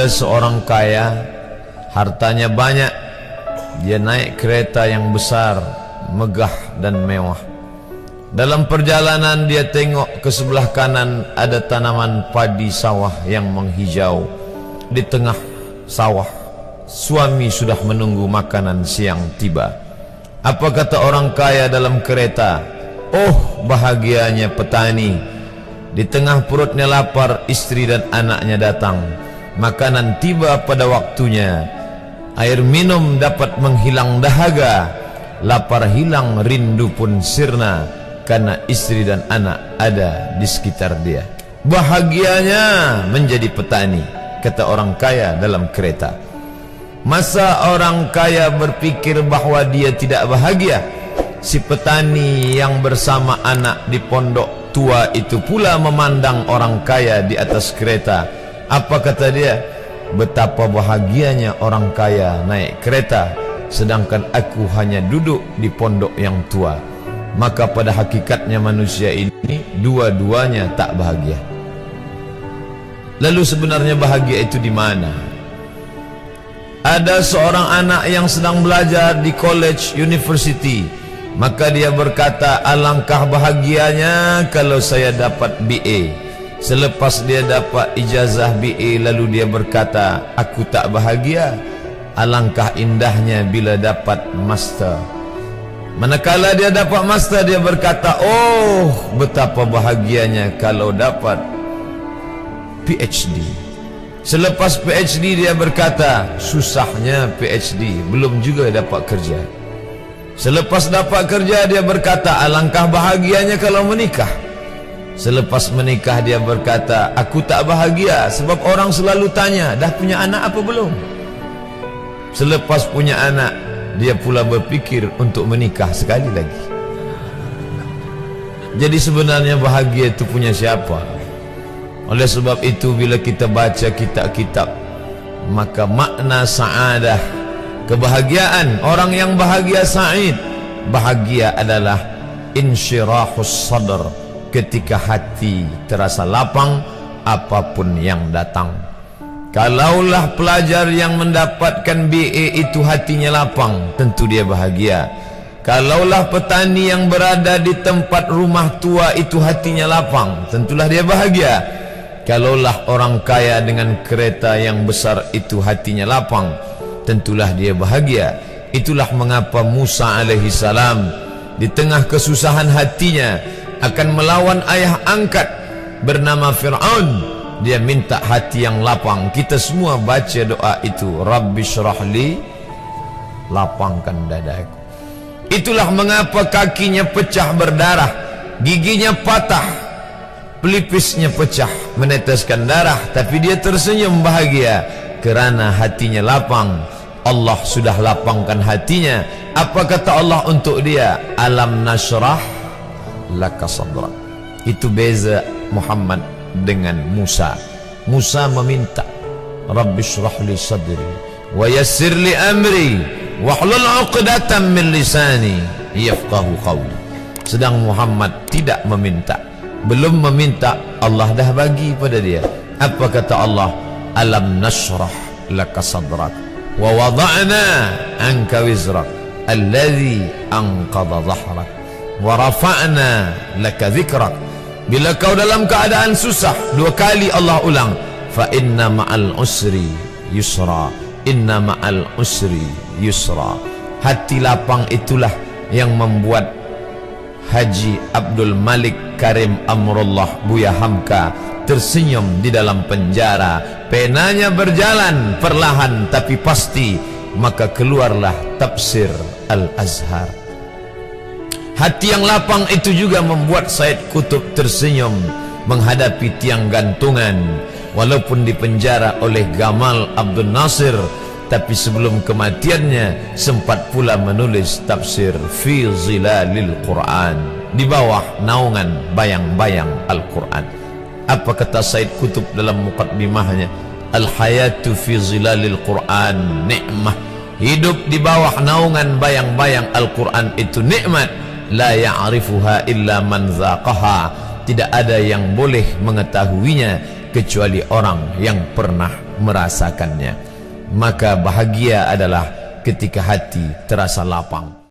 Ada seorang kaya, hartanya banyak, dia naik kereta yang besar, megah dan mewah. Dalam perjalanan dia tengok ke sebelah kanan ada tanaman padi sawah yang menghijau. Di tengah sawah, suami sudah menunggu makanan siang tiba. Apa kata orang kaya dalam kereta? Oh, bahagianya petani. Di tengah perutnya lapar, istri dan anaknya datang. Makanan tiba pada waktunya. Air minum dapat menghilang dahaga. Lapar hilang, rindu pun sirna, karena istri dan anak ada di sekitar dia. Bahagianya menjadi petani, kata orang kaya dalam kereta. Masa orang kaya berpikir bahwa dia tidak bahagia? Si petani yang bersama anak di pondok tua itu pula memandang orang kaya di atas kereta. Apa kata dia? Betapa bahagianya orang kaya naik kereta, sedangkan aku hanya duduk di pondok yang tua. Maka pada hakikatnya manusia ini dua-duanya tak bahagia. Lalu sebenarnya bahagia itu di mana? Ada seorang anak yang sedang belajar di college university. Maka dia berkata, alangkah bahagianya kalau saya dapat BA. Selepas dia dapat ijazah BA, lalu dia berkata, aku tak bahagia. Alangkah indahnya bila dapat master. Manakala dia dapat master, dia berkata, oh, betapa bahagianya kalau dapat PhD. Selepas PhD dia berkata, susahnya PhD, belum juga dapat kerja. Selepas dapat kerja dia berkata, alangkah bahagianya kalau menikah. Selepas menikah dia berkata, aku tak bahagia sebab orang selalu tanya, dah punya anak apa belum? Selepas punya anak, dia pula berpikir untuk menikah sekali lagi. Jadi sebenarnya bahagia itu punya siapa? Oleh sebab itu bila kita baca kitab-kitab, maka makna sa'adah, kebahagiaan, orang yang bahagia sa'id, bahagia adalah insyirahus sadr, ketika hati terasa lapang apapun yang datang. Kalaulah pelajar yang mendapatkan BA itu hatinya lapang, tentu dia bahagia. Kalaulah petani yang berada di tempat rumah tua itu hatinya lapang, tentulah dia bahagia. Kalaulah orang kaya dengan kereta yang besar itu hatinya lapang, tentulah dia bahagia. Itulah mengapa Musa alaihi salam di tengah kesusahan hatinya akan melawan ayah angkat bernama Fir'aun, dia minta hati yang lapang. Kita semua baca doa itu, Rabbi syrahli, lapangkan dadaku. Itulah mengapa kakinya pecah berdarah, giginya patah, pelipisnya pecah meneteskan darah, tapi dia tersenyum bahagia kerana hatinya lapang. Allah sudah lapangkan hatinya. Apa kata Allah untuk dia? Alam nashrah laka sadrak. Itu beza Muhammad dengan Musa. Musa meminta, Rabbi shrah li sadri wa yassir li amri wahlul 'uqdatam min lisani yafqahu qawli. Sedang Muhammad tidak meminta, belum meminta, Allah dah bagi pada dia. Apa kata Allah? Alam nashrah laka sadrak wa wada'na anka wizrak alladhi anqadha dhahrak wa rafa'na laka dhikrak. Bila kau dalam keadaan susah, dua kali Allah ulang, fa inna ma'al usri yusra, inna ma'al usri yusra. Hati lapang itulah yang membuat Haji Abdul Malik Karim Amrullah Buya Hamka tersenyum di dalam penjara. Penanya berjalan perlahan tapi pasti, maka keluarlah tafsir Al-Azhar. Hati yang lapang itu juga membuat Said Qutb tersenyum menghadapi tiang gantungan, walaupun dipenjara oleh Gamal Abdul Nasir, tapi sebelum kematiannya sempat pula menulis tafsir Fi Zilalil Quran, di bawah naungan bayang-bayang Al-Quran. Apa kata Said Qutb dalam muqaddimahnya? Al-hayatu fi zilalil Quran ni'mah. Hidup di bawah naungan bayang-bayang Al-Quran itu nikmat. La ya'rifuha illa man zaqaha. Tidak ada yang boleh mengetahuinya kecuali orang yang pernah merasakannya. Maka bahagia adalah ketika hati terasa lapang.